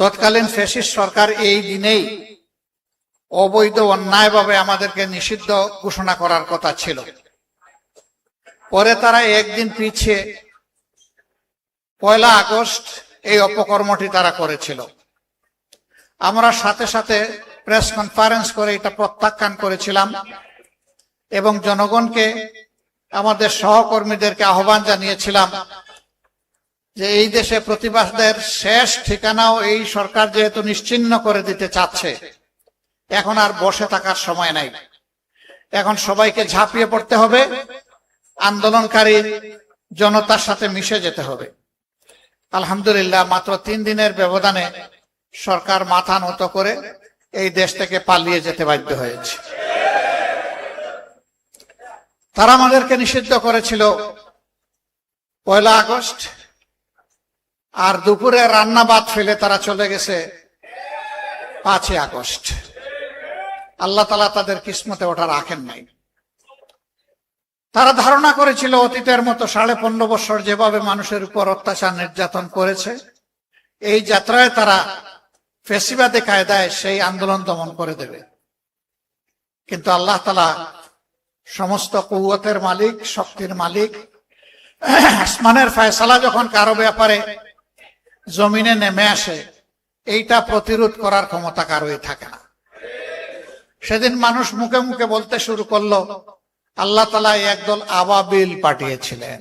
তৎকালীন ফ্যাসিস্ট সরকার এই দিনেই অবৈধ অন্যায়ভাবে আমাদেরকে নিষিদ্ধ ঘোষণা করার কথা ছিল। পরে তারা একদিন পিছিয়ে 1 আগস্ট এই অপকর্মটি তারা করেছিল। আমরা সাথে সাথে প্রেস কনফারেন্স করে এটা প্রত্যাখ্যান করেছিলাম এবং জনগণকে, আমাদের সহকর্মীদেরকে আহ্বান জানিয়েছিলাম যে এই দেশে প্রতিবাদের শেষ ঠিকানাও এই সরকার যেহেতু নিশ্চিহ্ন করে দিতে চাচ্ছে, এখন আর বসে থাকার সময় নাই। এখন সবাইকে ঝাঁপিয়ে পড়তে হবে, আন্দোলনকারী জনতার সাথে মিশে যেতে হবে। আলহামদুলিল্লাহ, মাত্র 3 দিনের ব্যবধানে সরকার মাথা নত করে এই দেশ থেকে পালিয়ে যেতে বাধ্য হয়েছে। তারা আমাদেরকে নিষিদ্ধ করেছিল 1 আগস্ট, আর দুপুরে রান্না ভাত ফেলে তারা চলে গেছে 5 আগস্ট। আল্লাহ তাআলা তাদের কিসমতে ওটা রাখেন নাই। তারা ধারণা করেছিল অতীতের মতো 15.5 বছর যেভাবে মানুষের উপর অত্যাচার নির্যাতন করেছে, এই যাত্রায় তারা ফ্যাসিবাদী কায়দায় সেই আন্দোলন দমন করে দেবে। কিন্তু আল্লাহ তাআলা সমস্ত কুওয়াতের মালিক, শক্তির মালিক, আসমানের ফয়সালা যখন কারো ব্যাপারে জমিনে নেমে আসে, এইটা প্রতিরোধ করার ক্ষমতা কারোই থাকে না। সেদিন মানুষ মুখে মুখে বলতে শুরু করলো, আল্লাহ তাআলা একদল আবাবিল পাঠিয়েছিলেন।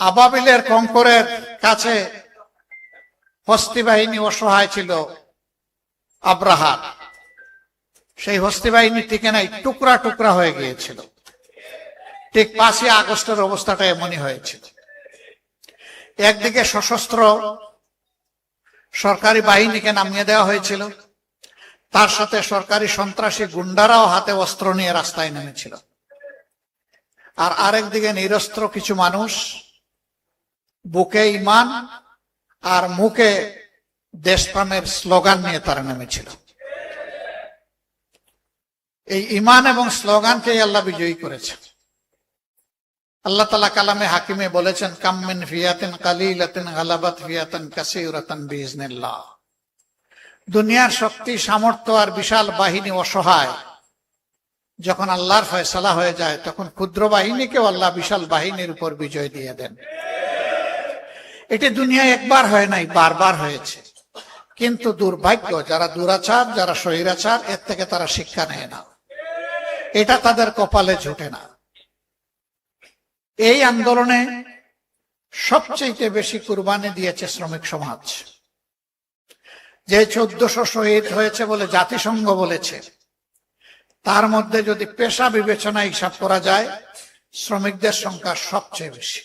আবাবিলের কঙ্করের কাছে হস্তি বাহিনী অসহায় ছিল আব্রাহা। সেই হস্তি বাহিনী টিকে নাই, টুকরা টুকরা হয়ে গিয়েছিল। ঠিক 5 আগস্টের অবস্থাটা এমনই হয়েছিল। একদিকে সশস্ত্র সরকারি বাহিনীকে নামিয়ে দেওয়া হয়েছিল, তার সাথে সরকারি সন্ত্রাসী গুন্ডারাও হাতে অস্ত্র নিয়ে রাস্তায় নেমেছিল। আর আরেকদিকে নিরস্ত্র কিছু মানুষ বুকে ঈমান আর মুখে দেশপ্রেমের স্লোগান নিয়ে তারা নেমেছিল। এই ঈমান এবং স্লোগানকে আল্লাহ বিজয়ী করেছে। আল্লাহ তাআলা কালামে হাকিমে বলেছেন, কাম মিন ফিয়াতিন কালিলাতিন গালাবাত ফিয়াতান কাসীরাতান বিইজনিল্লাহ। দুনিয়ার শক্তি, সামর্থ্য আর বিশাল বাহিনী অসহায়। যখন আল্লাহর ফয়সালা হয়ে যায়, তখন ক্ষুদ্র বাহিনীকেও আল্লাহ বিশাল বাহিনীর উপর বিজয় দিয়ে দেন। এটি দুনিয়ায় একবার হয় নাই, বারবার হয়েছে। কিন্তু দুর্ভাগ্য, যারা দুরাচার, যারা স্বৈরাচার, এর থেকে তারা শিক্ষা নেয় না। এটা তাদের কপালে জুটে না। এই আন্দোলনে সবচেয়ে বেশি কুরবানি দিয়েছে শ্রমিক সমাজ। যে 1400 শহীদ হয়েছে বলে জাতিসংঘ বলেছে, তার মধ্যে যদি পেশা বিবেচনা হিসাব করা যায়, শ্রমিকদের সংখ্যা সবচেয়ে বেশি।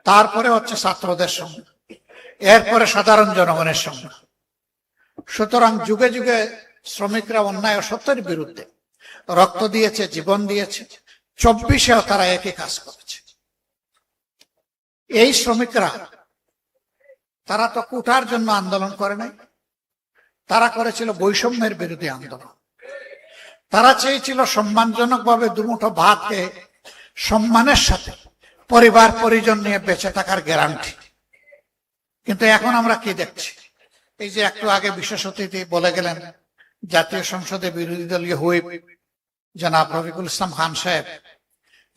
তারপরে হচ্ছে ছাত্রদের সংখ্যা, এরপরে সাধারণ জনগণের সংখ্যা। সুতরাং যুগে যুগে শ্রমিকরা অন্যায় অসত্যের বিরুদ্ধে রক্ত দিয়েছে, জীবন দিয়েছে। 24-এও তারা একই কাজ করেছে। এই শ্রমিকরা, তারা তো কোটার জন্য আন্দোলন করে নাই, তারা করেছিল বৈষম্যের বিরুদ্ধে আন্দোলন। তারা চেয়েছিল সম্মানজনকভাবে দুমুঠো ভাতকে সম্মানের সাথে পরিবার পরিজন নিয়ে বেঁচে থাকার গ্যারান্টি। কিন্তু এখন আমরা কি দেখছি? এই যে একটু আগে বিশেষ অতিথি বলে গেলেন, জাতীয় সংসদে বিরোধী দলীয় হুইপ জনাব রফিকুল ইসলাম খান সাহেব,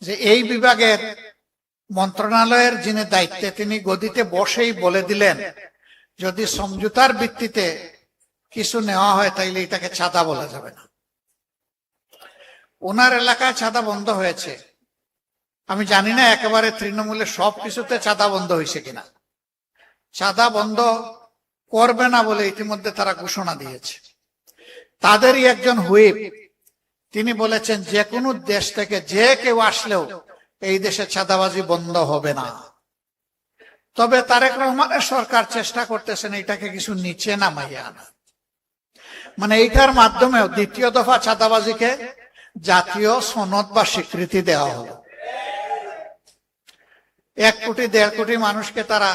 যে এই বিভাগের মন্ত্রণালয়ের যিনি দায়িত্বে, তিনি গদিতে বসেই বলে দিলেন, যদি সমঝোতার ভিত্তিতে কিছু নেওয়া হয় তাইলে এটাকে চাঁদা বলা যাবে না। ওনার এলাকায় চাঁদা বন্ধ হয়েছে। আমি জানি না একেবারে তৃণমূলের সব কিছুতে চাঁদা বন্ধ হয়েছে কিনা। চাঁদা বন্ধ করবে না বলে ইতিমধ্যে তারা ঘোষণা দিয়েছে। তাদেরই একজন হুইপ, তিনি বলেছেন যে কোনো দেশ থেকে যে কেউ আসলেও এই দেশে চাঁদাবাজি বন্ধ হবে না। তবে তারেক রহমানের সরকার চেষ্টা করতেছেন এটাকে কিছু নিচে নামাইয়া আনা। মানে এইটার মাধ্যমেও দ্বিতীয় দফা চাঁদাবাজিকে জাতীয় সনদ বা স্বীকৃতি দেওয়া হলো। 1 কোটি 1.5 কোটি মানুষকে তারা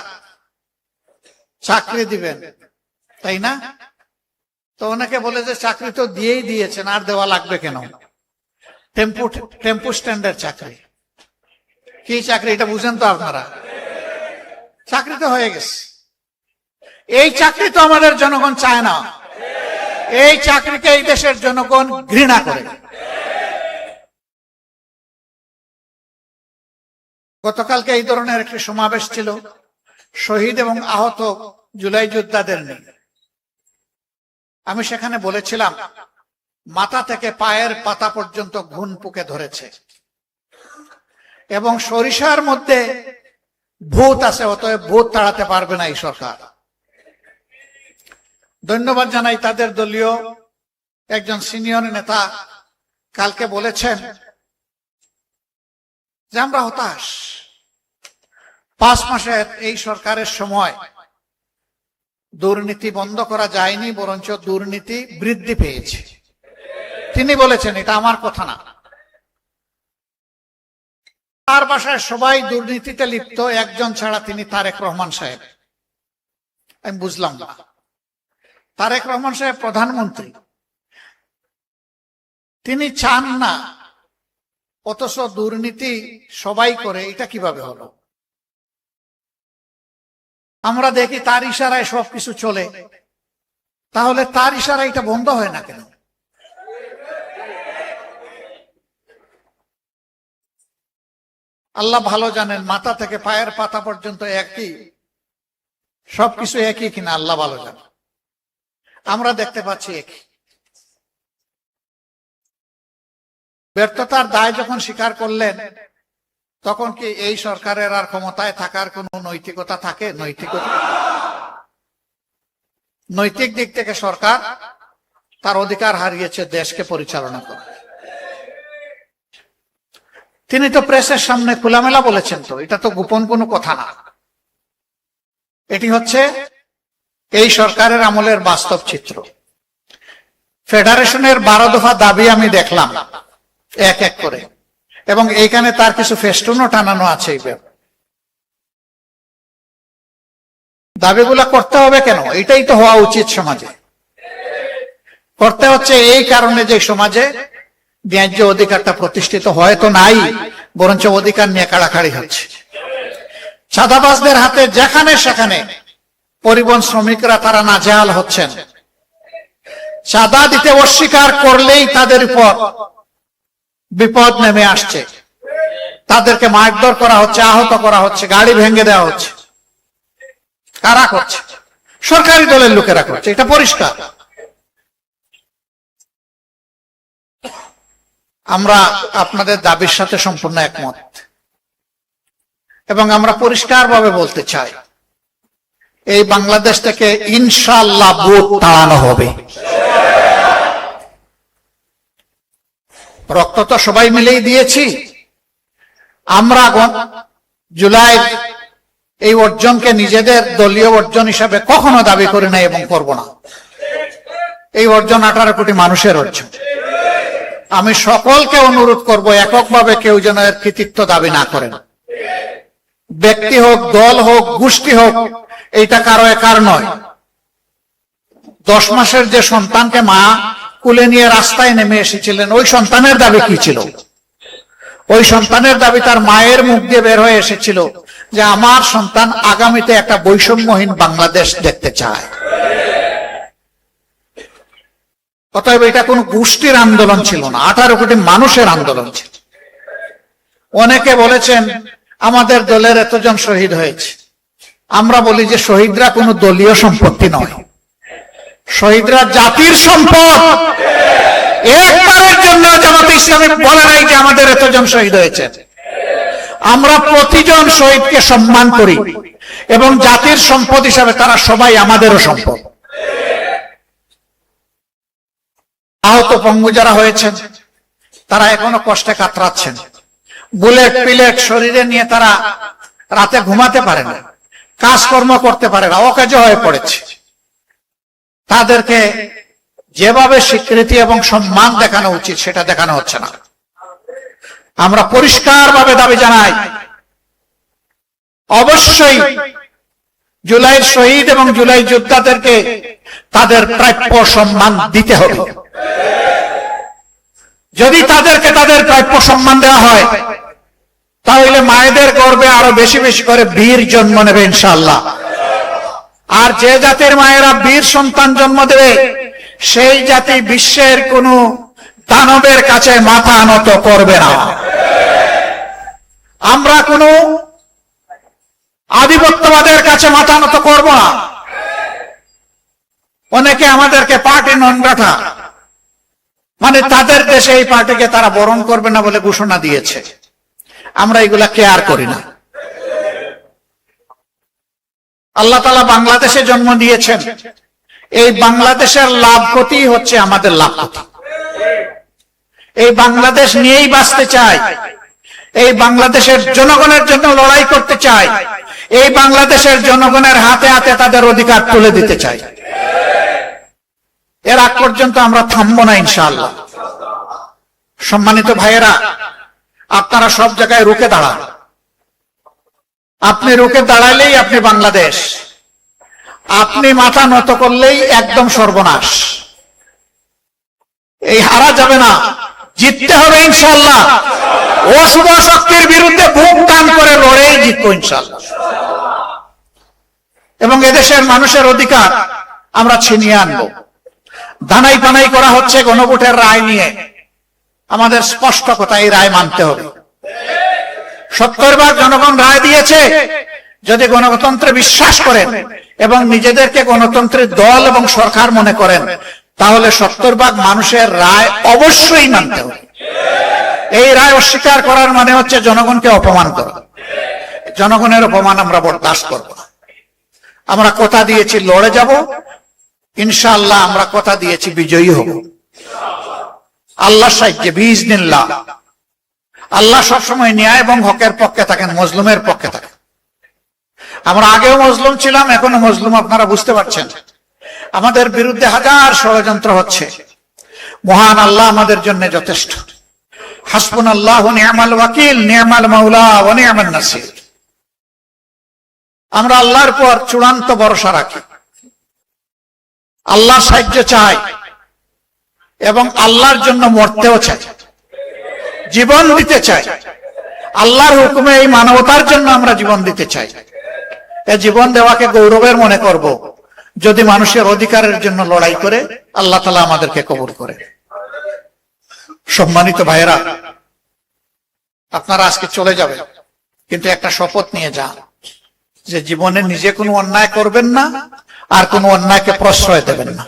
চাকরি দিবেন, তাই না? তো অনেকে বলে যে চাকরি তো দিয়েই দিয়েছেন, আর দেওয়া লাগবে কেন? টেম্পু স্ট্যান্ডের চাকরি। কি চাকরি এটা বুঝেন তো আপনারা? চাকরি তো হয়ে গেছে। এই চাকরি তো আমাদের জনগণ চায় না, এই চাকরিকে এই দেশের জনগণ ঘৃণা করে। গতকালকে এই ধরনের একটি সমাবেশ ছিল শহীদ এবং আহত জুলাই যোদ্ধাদের নিয়ে। আমি সেখানে বলেছিলাম মাথা থেকে পায়ের পাতা পর্যন্ত ঘুণ পুকে ধরেছে এবং সরিষার মধ্যে ভূত আছে, অতএব ভূত তাড়াতে পারবে না এই সরকার। ধন্যবাদ জানাই তাদের দলীয় একজন সিনিয়র নেতা কালকে বলেছেন যে আমরা হতাশ, 5 মাসের এই সরকারের সময় দুর্নীতি বন্ধ করা যায়নি, বরঞ্চ দুর্নীতি বৃদ্ধি পেয়েছে। তিনি বলেছেন, এটা আমার কথা না। তার বাসায় সবাই দুর্নীতিতে লিপ্ত, একজন ছাড়া তিনি তারেক রহমান সাহেব। আমি বুঝলাম না, তারেক রহমান সাহেব প্রধানমন্ত্রী, তিনি চান না, অথচ দুর্নীতি সবাই করে, এটা কিভাবে হলো? আমরা দেখি তার ইশারায় সবকিছু চলে, তাহলে তার ইশারায় এটা বন্ধ হয় না কেন? আল্লাহ ভালো জানেন মাথা থেকে পায়ের পাতা পর্যন্ত একই, সবকিছু একই কিনা আল্লাহ ভালো জানেন। আমরা দেখতে পাচ্ছি একই। ব্যর্থতার দায় যখন স্বীকার করলেন, তখন কি এই সরকারের আর ক্ষমতায় থাকার কোন নৈতিকতা থাকে? নৈতিক দিক থেকে সরকার তার অধিকার হারিয়েছে দেশকে পরিচালনা করে। তিনি তো প্রেসের সামনে খোলামেলা বলেছেন, তো এটা তো গোপন কোনো কথা না, এটি হচ্ছে এই সরকারের আমলের বাস্তব চিত্র। ফেডারেশনের 12 দফা দাবি আমি দেখলাম এক এক করে, এবং এইখানে তার কিছু ফেস্টুনও টানানো আছে। এই দাবিগুলা করতে হবে কেন? এটাই তো হওয়া উচিত সমাজে। করতে হচ্ছে এই কারণে যে সমাজে ন্যায্য অধিকারটা প্রতিষ্ঠিত হয়তো নাই, বরঞ্চ অধিকার নিয়ে কাড়াকাড়ি হচ্ছে। চাঁদাবাজদের হাতে যেখানে সেখানে পরিবহন শ্রমিকরা তারা নাজেহাল হচ্ছেন। চাঁদা দিতে অস্বীকার করলেই তাদের উপর বিপদ নেমে আসছে, তাদেরকে মারধর করা হচ্ছে, আহত করা হচ্ছে, গাড়ি ভেঙে দেওয়া হচ্ছে। কারা করছে? সরকারি দলের লোকেরা করছে, এটা পরিষ্কার। আমরা আপনাদের দাবির সাথে সম্পূর্ণ একমত, এবং আমরা পরিষ্কারভাবে বলতে চাই, এই বাংলাদেশ থেকে ইনশাআল্লাহ ভূত তাড়ানো হবে। রক্ত তো সবাই মিলেই দিয়েছি। আমরা জুলাই এই অর্জনকে নিজেদের দলীয় অর্জন হিসাবে কখনো দাবি করি না এবং করব না। এই অর্জন 18 কোটি মানুষের অর্জন। আমি সকলকে অনুরোধ করব, এককভাবে কেউ যেন এর কৃতিত্ব দাবি না করেন। ব্যক্তি হোক, দল হোক, গোষ্ঠী হোক, এইটা কারো একার নয়। 10 মাসের যে সন্তানকে মা কুলে নিয়ে রাস্তায় নেমে এসেছিলেন, ওই সন্তানের দাবি কি ছিল? ওই সন্তানের দাবি তার মায়ের মুখ দিয়ে বের হয়ে এসেছিল যে আমার সন্তান আগামীতে একটা বৈষম্যহীন বাংলাদেশ দেখতে চায়। অতএব এটা কোন গোষ্ঠীর আন্দোলন ছিল না, 18 কোটি মানুষের আন্দোলন ছিল। অনেকে বলেছেন আমাদের দলের এতজন শহীদ হয়েছে। আমরা বলি যে শহীদরা কোনো দলীয় সম্পত্তি নয়, শহীদরা জাতির সম্পদ। একবারের জন্য জামাতে ইসলামী বলে নাই যে আমাদের এতজন শহীদ হয়েছে। আমরা প্রতিজন শহীদকে সম্মান করি এবং জাতির সম্পদ হিসাবে তারা সবাই আমাদেরও সম্পদ। আহত পঙ্গু যারা হয়েছেন তারা এখনো কষ্টে কাতরাচ্ছেন। বুলেট পিলেট শরীরে নিয়ে তারা রাতে ঘুমাতে পারে না, কাজকর্ম করতে পারে না, অকাজ হয়ে পড়েছে। তাদেরকে যেভাবে স্বীকৃতি এবং সম্মান দেখানো উচিত সেটা দেখানো হচ্ছে না। আমরা পরিষ্কারভাবে দাবি জানাই, অবশ্যই জুলাইয়ের শহীদ এবং জুলাই যোদ্ধাদেরকে তাদের প্রাপ্য সম্মান দিতে হবে। যদি তাদেরকে তাদের প্রাপ্য সম্মান দেওয়া হয়, তাহলে মায়েদের গর্ভে আরো বেশি বেশি করে বীর জন্ম নেবে ইনশাআল্লাহ। আর যে জাতির মায়েরা বীর সন্তান জন্ম দেবে সেই জাতি বিশ্বের কোন দানবের কাছে মাথা নত করবে না। আমরা কোন আধিপত্যবাদের কাছে মাথা নত করব না। অনেকে আমাদেরকে পার্টি নন গ্রাটা, মানে তাদের দেশে এই পার্টিকে তারা বরণ করবে না বলে ঘোষণা দিয়েছে। আমরা এগুলা কেয়ার করি না। আল্লাহ তাআলা বাংলাদেশে জন্ম দিয়েছেন, এই বাংলাদেশের লাভ ক্ষতি হচ্ছে আমাদের লাভ ক্ষতি। এই বাংলাদেশ নিয়েই বাঁচতে চাই, এই বাংলাদেশের জনগণের জন্য লড়াই করতে চাই, এই বাংলাদেশের জনগণের হাতে হাতে তাদের অধিকার তুলে দিতে চাই। এর আগ পর্যন্ত আমরা থামবো না ইনশাআল্লাহ। সম্মানিত ভাইয়েরা, আপনারা সব জায়গায় রুখে দাঁড়ান। আপনি রুখে দাঁড়ালেই আপনি বাংলাদেশ, আপনি মাথা নত করলেই একদম সর্বনাশ। এই হারা যাবে না, জিততে হবে ইনশাআল্লাহ। অশুভ শক্তির বিরুদ্ধে বুক টান করে লড়েই জিতবো ইনশাআল্লাহ। এবং এদেশের মানুষের অধিকার আমরা ছিনিয়ে আনবো। ধানাই পানাই করা হচ্ছে গণভোটের রায় নিয়ে, আমাদের স্পষ্ট কথা, এই রায় মানতে হবে। 70 ভাগ জনগণ রায় দিয়েছে। যদি গণতন্ত্রে বিশ্বাস করেন এবং নিজেদেরকে গণতন্ত্রের দল এবং সরকার মনে করেন, তাহলে 70 ভাগ মানুষের রায় অবশ্যই মানতে হবে। এই রায় অস্বীকার করার মানে হচ্ছে জনগণকে অপমান করা। জনগণের অপমান আমরা বরদাস্ত করব না। আমরা কথা দিয়েছি লড়ে যাব ইনশাআল্লাহ, আমরা কথা দিয়েছি বিজয়ী হব আল্লাহর সাহায্যে বিইজনিল্লাহ। আল্লাহ সবসময় ন্যায় এবং হকের পক্ষে থাকেন, মজলুমের পক্ষে থাকেন। আমরা আগেও মজলুম ছিলাম, এখনো মজলুম, আপনারা বুঝতে পারছেন। আমাদের বিরুদ্ধে হাজার ষড়যন্ত্র হচ্ছে। মহান আল্লাহ আমাদের জন্য যথেষ্ট। হাসবুনাল্লাহু নি'মাল ওয়াকিল, নি'মাল মাওলা ওয়া নি'মান নাসির। আমরা আল্লাহর পর চূড়ান্ত ভরসা রাখি, আল্লাহর সাহায্য চাই এবং আল্লাহর জন্য মরতেও চাই, জীবন দিতে চাই। আল্লাহর হুকুমে এই মানবতার জন্য আমরা জীবন দিতে চাই। এই জীবন দেওয়াকে গৌরবের মনে করব যদি মানুষের অধিকারের জন্য লড়াই করে আল্লাহ তাআলা আমাদেরকে কবুল করে। সম্মানিত ভাইয়েরা, আপনারা আজকে চলে যাবেন, কিন্তু একটা শপথ নিয়ে যান যে জীবনে নিজে কোনো অন্যায় করবেন না আর কোনো অন্যায়কে প্রশ্রয় দেবেন না।